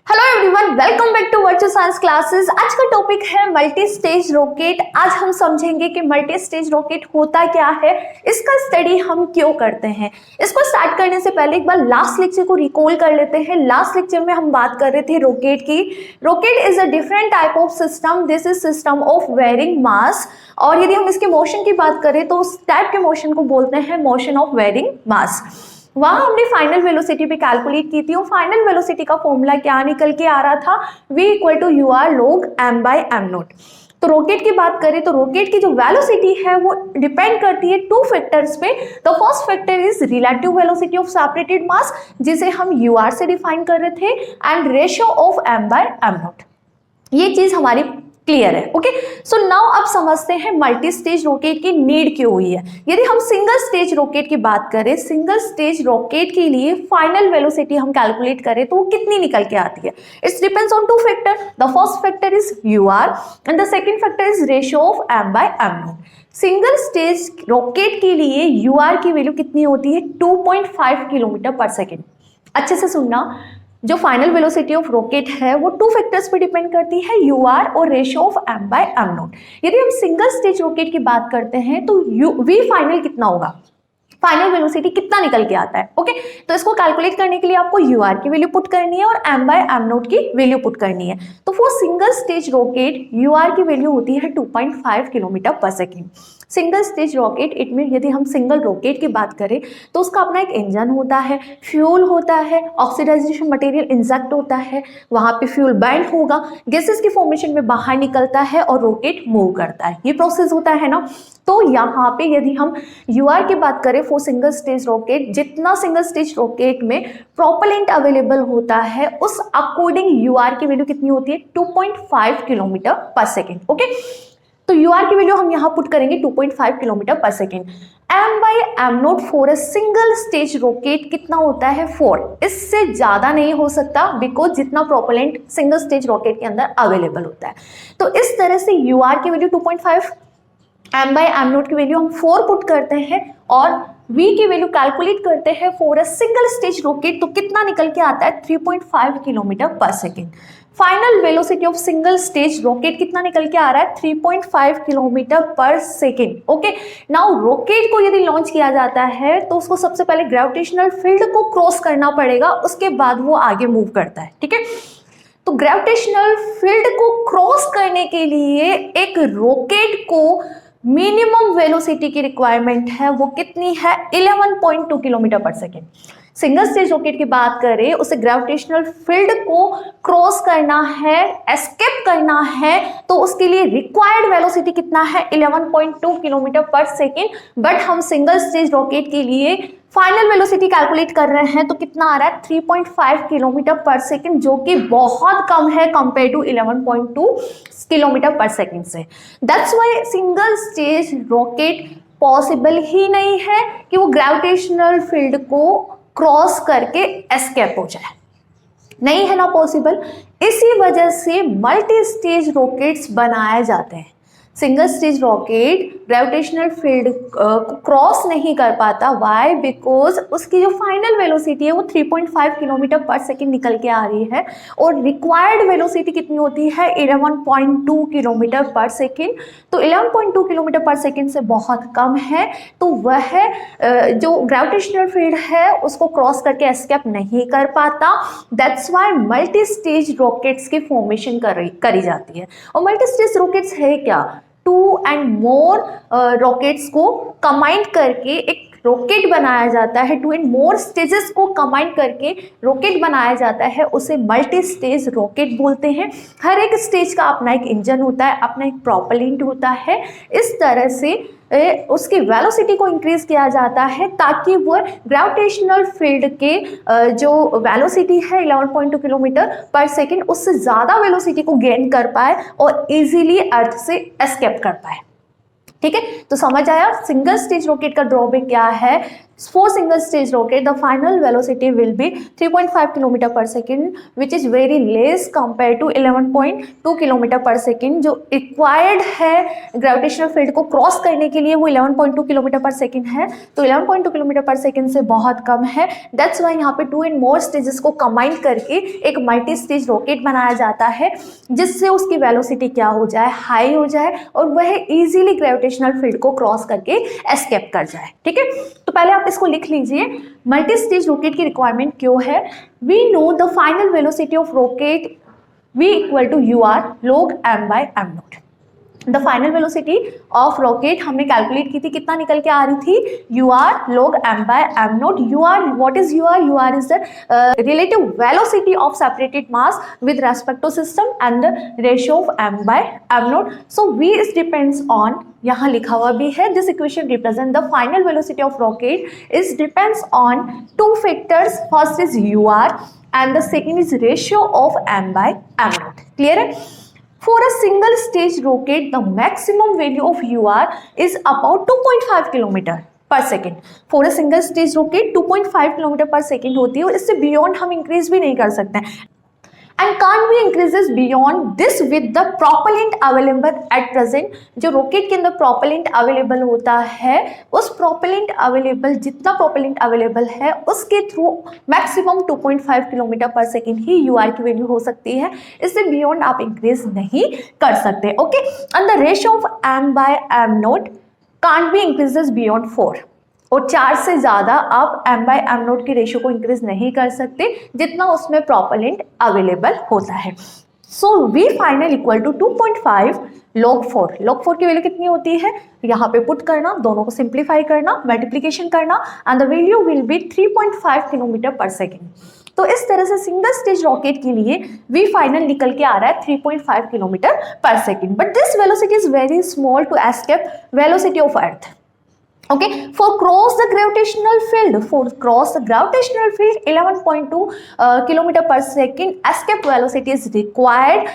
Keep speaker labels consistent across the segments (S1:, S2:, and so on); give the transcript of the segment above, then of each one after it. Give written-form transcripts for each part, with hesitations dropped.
S1: Hello everyone, welcome back to virtual science classes. आज का topic है मल्टी स्टेज रॉकेट। आज हम समझेंगे कि मल्टी स्टेज रॉकेट होता क्या है, इसका स्टडी हम क्यों करते हैं। इसको स्टार्ट करने से पहले एक बार लास्ट लेक्चर को रिकॉल कर लेते हैं। लास्ट लेक्चर में हम बात कर रहे थे रॉकेट की। Rocket is a different type of system. This is system of varying mass, और यदि हम इसके मोशन की बात करें तो उस टाइप के मोशन को बोलते हैं मोशन ऑफ वेरिंग मास। वहां हमने फाइनल वेलोसिटी पे कैलकुलेट की थी और फाइनल वेलोसिटी का फॉर्मूला क्या निकल के आ रहा था, v equal to U R log m by M naught. तो रॉकेट की बात करें तो रॉकेट की जो वेलोसिटी है वो डिपेंड करती है टू फैक्टर्स पे। The first factor is relative velocity of separated mass, जिसे हम ur से डिफाइन कर रहे थे, and ratio of m by M naught. ये चीज हमारी क्लियर है। ओके, सो नाउ अब समझते हैं मल्टी स्टेज रॉकेट की नीड क्यों हुई है। यदि हम सिंगल स्टेज रॉकेट की बात करें, सिंगल स्टेज रॉकेट के लिए फाइनल वेलोसिटी हम कैलकुलेट करें तो वो कितनी निकल के आती है। It's depends on two factor. The first factor is ur and the second factor is ratio of m by m naught. Single stage rocket के लिए ur की वैल्यू कितनी होती है, 2.5 किलोमीटर पर सेकेंड। अच्छे से सुनना, जो फाइनल वेलोसिटी ऑफ रॉकेट है वो टू फैक्टर्स पे डिपेंड करती है, ur और ratio of m by m naught. यदि हम सिंगल स्टेज रॉकेट की बात करते हैं तो v फाइनल कितना होगा, फाइनल वेलोसिटी कितना निकल के आता है। ओके, तो इसको कैलकुलेट करने के लिए आपको ur की वैल्यू पुट करनी है और m बाय m नोट की वैल्यू पुट करनी है। तो for single stage rocket ur की वैल्यू होती है 2.5 kilometre per second. Single stage rocket, it mean यदि हम सिंगल रॉकेट की बात करें तो उसका अपना एक इंजन होता है, फ्यूल होता है, ऑक्सीडाइजेशन मटेरियल इंजेक्ट होता है, वहां पे फ्यूल बैंड होगा, गैसेस की फॉर्मेशन में बाहर निकलता है और रॉकेट मूव करता है। ये प्रोसेस होता है ना। तो यहाँ पे यदि हम ur की बात करें फॉर सिंगल स्टेज रॉकेट, जितना सिंगल स्टेज रॉकेट में प्रोपेलेंट अवेलेबल होता है उस अकॉर्डिंग ur की वैल्यू कितनी होती है, 2.5 किलोमीटर पर सेकेंड। ओके, तो ur की वैल्यू हम यहाँ पुट करेंगे 2.5 kilometre per second. m by M naught for a single stage rocket कितना होता है, 4। इससे ज्यादा नहीं हो सकता, बिकॉज जितना प्रोपेलेंट सिंगल स्टेज रॉकेट के अंदर अवेलेबल होता है। तो इस तरह से ur की value 2.5, m by M naught की वैल्यू हम 4 पुट करते हैं और v की वैल्यू कैलकुलेट करते हैं for a single stage rocket, तो कितना निकल के आता है, 3.5 kilometre per second. Final velocity of single stage rocket कितना निकल के आ रहा है, 3.5 kilometre per second. Okay, now rocket को यदि लॉन्च किया जाता है तो उसको सबसे पहले ग्रेविटेशनल फील्ड को क्रॉस करना पड़ेगा, उसके बाद वो आगे मूव करता है। ठीक है, तो ग्रेविटेशनल फील्ड को क्रॉस करने के लिए एक रॉकेट को मिनिमम वेलोसिटी की रिक्वायरमेंट है, वो कितनी है, 11.2 kilometre per second. Single stage rocket की बात करें, उसे ग्रेविटेशनल फील्ड को क्रॉस करना है, एस्केप करना है, तो उसके लिए रिक्वायर्ड वेलोसिटी कितना है, 11.2 किलोमीटर पर सेकेंड। बट हम सिंगल स्टेज रॉकेट के लिए फाइनल वेलोसिटी कैलकुलेट कर रहे हैं तो कितना आ रहा है, 3.5 किलोमीटर पर सेकेंड, जो कि बहुत कम है compare to 11.2 kilometre per second से। That's why single stage rocket possible ही नहीं है कि वो ग्रेविटेशनल फील्ड को क्रॉस करके एस्केप हो जाए, नहीं है ना पॉसिबल। इसी वजह से मल्टी स्टेज रॉकेट्स बनाए जाते हैं। Single stage rocket gravitational field को क्रॉस नहीं कर पाता, वाई, बिकॉज उसकी जो फाइनल वेलोसिटी है वो 3.5 किलोमीटर पर सेकेंड निकल के आ रही है और रिक्वायर्ड वेलोसिटी कितनी होती है, 11.2 किलोमीटर पर सेकेंड। तो 11.2 किलोमीटर पर सेकेंड से बहुत कम है, तो वह जो ग्रेविटेशनल फील्ड है उसको क्रॉस करके एस्केप नहीं कर पाता। That's why multi stage rockets की फॉर्मेशन करी जाती है। और मल्टी स्टेज रॉकेट्स है क्या, 2 एंड मोर रॉकेट्स को कंबाइन करके एक रॉकेट बनाया जाता है। 2 एंड मोर स्टेजेस को कंबाइन करके रॉकेट बनाया जाता है, उसे मल्टी स्टेज रॉकेट बोलते हैं। हर एक स्टेज का अपना एक इंजन होता है, अपना एक प्रोपेलेंट होता है। इस तरह से उसकी वेलोसिटी को इंक्रीज किया जाता है ताकि वो ग्रेविटेशनल फील्ड के जो वेलोसिटी है 11.2 किलोमीटर पर सेकेंड, उससे ज़्यादा वेलोसिटी को गेन कर पाए और इजीली अर्थ से एस्केप कर पाए। ठीक है, तो समझ आया सिंगल स्टेज रॉकेट का ड्रॉबैक क्या है। For single stage rocket, the final velocity will be 3.5 km per second, which is very less compared to 11.2 km per second. जो required है gravitational field को क्रॉस करने के लिए वो 11.2 km per second है, तो 11.2 km per second से बहुत कम है. That's why यहाँ पे 2 and more stages को कंबाइन करके एक मल्टी स्टेज रॉकेट बनाया जाता है, जिससे उसकी वेलोसिटी क्या हो जाए, हाई हो जाए और वह इजीली ग्रेविटेशनल फील्ड को क्रॉस करके एस्केप कर जाए. ठीक है, तो पहले आप इसको लिख लीजिए. मल्टी स्टेज रॉकेट की रिक्वायरमेंट क्यों है? We know the final velocity of rocket v equal to U R log m by m naught. The final velocity of rocket हमने कैलकुलेट की थी, कितना निकल के आ रही थी, U R log m by m naught. U R, what is U R? U R is the relative velocity of separated mass with respect to system and the ratio of m by m naught. So v is depends on, यहाँ लिखा हुआ भी है, this equation represent the final velocity of rocket is depends on two factors. First is U R and the second is ratio of m by m naught. Clear है? For a single stage rocket, the maximum value of UR is about 2.5 km per second. For a single stage rocket 2.5 km per second होती है और इससे beyond हम increase भी नहीं कर सकते हैं. And can't be increases beyond this with the propellant available at present. जो रॉकेट के अंदर प्रोपेलेंट अवेलेबल होता है, उस प्रोपेलेंट अवेलेबल, जितना प्रोपेलेंट अवेलेबल है उसके through maximum 2.5 kilometre per second ही यूआर की वैल्यू हो सकती है. इससे बियॉन्ड आप इंक्रीज नहीं कर सकते. Okay, and the ratio of m by m naught can't be increases beyond 4. और 4 से ज़्यादा आप m by m नोट की रेशियो को इंक्रीज नहीं कर सकते जितना उसमें प्रोपेलेंट अवेलेबल होता है. So v final equal to 2.5 log 4. log 4 की वैल्यू कितनी होती है, यहाँ पे पुट करना, दोनों को सिंप्लीफाई करना, मल्टीप्लीकेशन करना, and the value will be 3.5 kilometre per second. तो इस तरह से सिंगल स्टेज रॉकेट के लिए v फाइनल निकल के आ रहा है 3.5 kilometre per second. But this velocity is very small to escape velocity of earth. Okay, for cross the gravitational field, 11.2 kilometre per second escape velocity is required.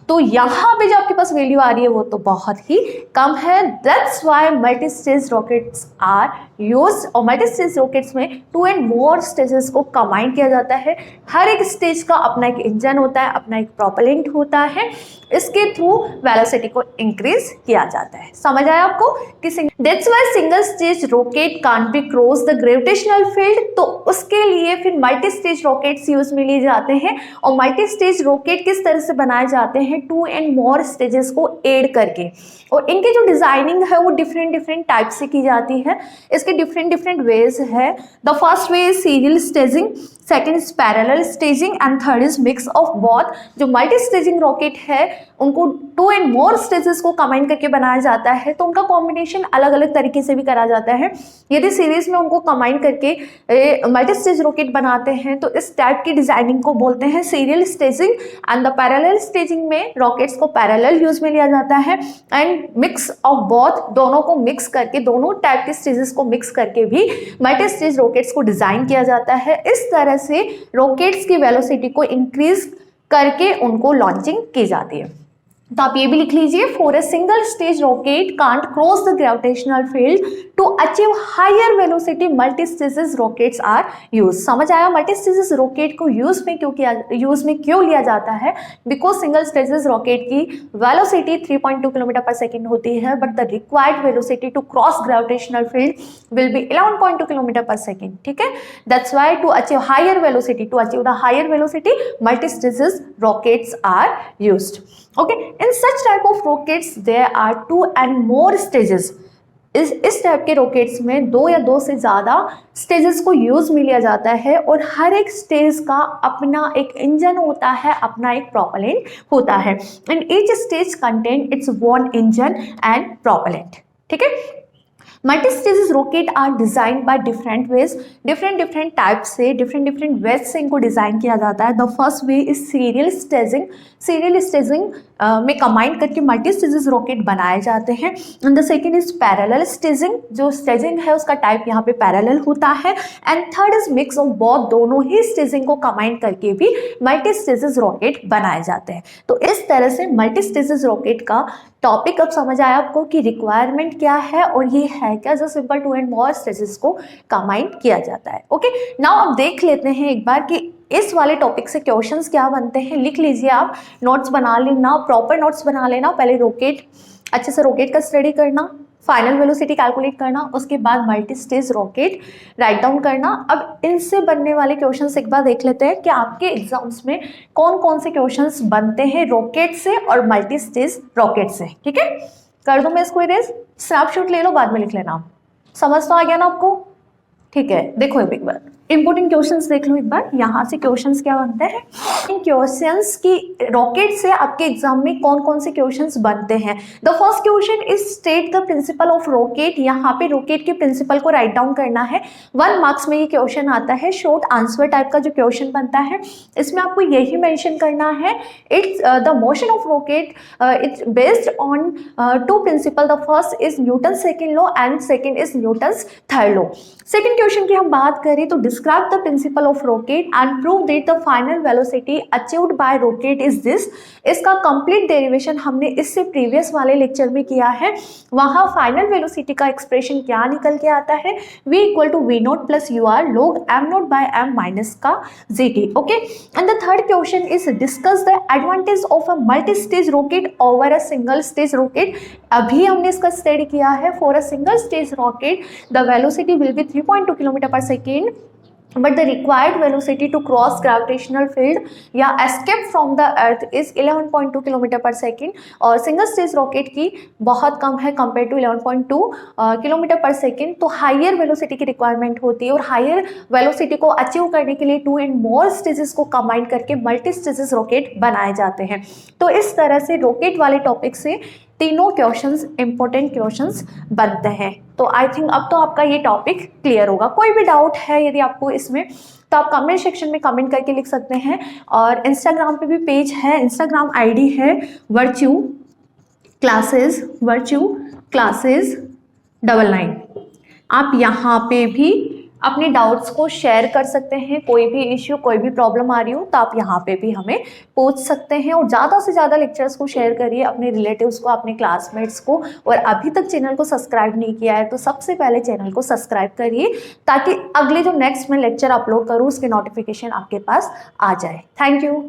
S1: तो यहाँ पे जो आपके पास वैल्यू आ रही है वो तो बहुत ही कम है. That's why multi stage rockets are use. और मल्टी स्टेज रॉकेट्स में 2 and more स्टेजेस को कंबाइन किया जाता है. हर एक स्टेज का अपना एक इंजन होता है, अपना एक प्रोपेलेंट होता है, इसके थ्रू वेलोसिटी को इंक्रीज किया जाता है. समझ आया आपको कि that's why single stage rocket can't be cross the gravitational field. तो उसके लिए फिर मल्टी स्टेज रॉकेट्स यूज में लिए जाते हैं. और मल्टी स्टेज रॉकेट किस तरह से बनाए जाते हैं, 2 and more स्टेजेस को ऐड करके. और इनकी जो डिजाइनिंग है वो डिफरेंट टाइप से की जाती है. इसके डिफरेंट वेज है. The first way is serial staging, second is parallel staging and third is mix of both. जो मल्टी स्टेजिंग रॉकेट है उनको 2 and more स्टेजेस को कंबाइन करके बनाया जाता है, तो उनका कॉम्बिनेशन अलग अलग तरीके से भी करा जाता है. यदि सीरीज में उनको कंबाइन करके मल्टी स्टेज रॉकेट बनाते हैं तो इस टाइप की डिजाइनिंग को बोलते हैं serial staging. And the parallel staging में रॉकेट्स को पैरेलल यूज में लिया जाता है. एंड मिक्स ऑफ बोथ, दोनों को मिक्स करके, दोनों टाइप के स्टेजेस को मिक्स करके भी मल्टी स्टेज रॉकेट्स को डिजाइन किया जाता है. इस तरह से रॉकेट्स की वेलोसिटी को इंक्रीज करके उनको लॉन्चिंग की जाती है. तो आप ये भी लिख लीजिए, for a single stage rocket can't cross the gravitational field to achieve higher velocity multi stages rockets are use. समझ आया मल्टी स्टेजेस रॉकेट को यूज में क्यों लिया जाता है? बिकॉज सिंगल स्टेजेस रॉकेट की वेलोसिटी 3.2 किलोमीटर पर सेकेंड होती है, but the required velocity to cross gravitational field will be 11.2 kilometre per second. ठीक है, that's why to achieve higher velocity multi stages rockets are used. Okay, in such type of rockets there are 2 and more stages. इस type के rockets में 2 या 2 से ज़्यादा stages को use में लिया जाता है और हर एक स्टेज का अपना एक इंजन होता है, अपना एक प्रोपेलेंट होता है. And each stage contain its own engine and propellant. ठीक है, multi stages rocket are design by different ways. Different type से, डिफरेंट वेज से इनको डिज़ाइन किया जाता है. The first way is serial staging. Serial staging में कंबाइन करके मल्टी स्टेजेस रॉकेट बनाए जाते हैं। And the second is parallel staging, जो स्टेजिंग है उसका टाइप यहाँ पे पैरेलल होता है। And third is mix of both, दोनों ही स्टेजिंग को कंबाइन करके भी मल्टी स्टेजेस रॉकेट बनाए जाते हैं। तो इस तरह से मल्टी स्टेजेस रॉकेट का टॉपिक अब समझ आया आपको कि रिक्वायरमेंट क्या है और ये है क्या, जो सिंपल 2 एंड मोर स्टेजेस को कंबाइन किया जाता है। ओके, नाउ अब देख लेते हैं एक बार कि इस वाले टॉपिक से क्वेश्चंस क्या बनते हैं। लिख लीजिए, आप नोट्स बना लेना, प्रॉपर नोट्स बना लेना। पहले रॉकेट, अच्छे से रॉकेट का स्टडी करना, फाइनल वेलोसिटी कैलकुलेट करना, उसके बाद multi stage rocket write down करना। अब इनसे बनने वाले क्वेश्चंस एक बार देख लेते हैं कि आपके एग्जाम्स में कौन कौन से क्वेश्चंस बनते हैं रॉकेट से और मल्टी स्टेज रॉकेट से। ठीक है, कर दूं मैं इसको इरेज, स्नैपशॉट ले लो, बाद में लिख लेना। समझ तो आ गया ना आपको? ठीक है, देखो एक बार इंपोर्टेंट क्वेश्चंस देख लो एक बार। यहाँ से क्वेश्चंस क्या बनते हैं, इन क्वेश्चंस की रॉकेट से आपके एग्जाम में कौन कौन से क्वेश्चंस बनते हैं। The first question is state the principle of rocket. यहाँ पे रॉकेट के प्रिंसिपल को राइट डाउन करना है। 1 मार्क्स में ये क्वेश्चन आता है, शॉर्ट आंसर टाइप का जो क्वेश्चन बनता है इसमें आपको यही मेंशन करना है, it's the motion of rocket it's based on 2 principle. The first is Newton second law and second is Newton's third law. Second question की हम बात करें तो describe the principle of rocket and prove that the final velocity achieved by rocket is this। इसका complete derivation हमने इससे previous वाले lecture में किया है। वहां फाइनल वेलोसिटी का एक्सप्रेशन क्या निकल के आता है, v equal to V naught plus U R log m naught by m minus का gt। Okay, and the third question is discuss the advantage of a multi stage rocket over a single stage rocket. अभी हमने इसका study किया है। For a single stage rocket the velocity will be 3.2 kilometre per second, but the required velocity to cross gravitational field या escape from the earth is 11.2 kilometre per second. और single stage rocket की बहुत कम है compare to 11.2 kilometre per second. तो higher velocity की requirement होती है और हायर वेलोसिटी को अचीव करने के लिए 2 एंड मोर स्टेजेस को कंबाइन करके मल्टी स्टेजेस रॉकेट बनाए जाते हैं। तो इस तरह से रॉकेट वाले टॉपिक से तीनों क्वेश्चंस इंपॉर्टेंट क्वेश्चंस बनते हैं। तो आई थिंक अब तो आपका ये टॉपिक क्लियर होगा। कोई भी डाउट है यदि आपको इसमें तो आप कमेंट सेक्शन में कमेंट करके लिख सकते हैं। और इंस्टाग्राम पे भी पेज है, इंस्टाग्राम आईडी है वर्च्यू क्लासेस 99। आप यहाँ पे भी अपने डाउट्स को शेयर कर सकते हैं। कोई भी इश्यू, कोई भी प्रॉब्लम आ रही हो तो आप यहाँ पे भी हमें पूछ सकते हैं। और ज़्यादा से ज़्यादा लेक्चर्स को शेयर करिए अपने रिलेटिव्स को, अपने क्लासमेट्स को। और अभी तक चैनल को सब्सक्राइब नहीं किया है तो सबसे पहले चैनल को सब्सक्राइब करिए ताकि अगले जो नेक्स्ट मैं लेक्चर अपलोड करूँ उसके नोटिफिकेशन आपके पास आ जाए। Thank you.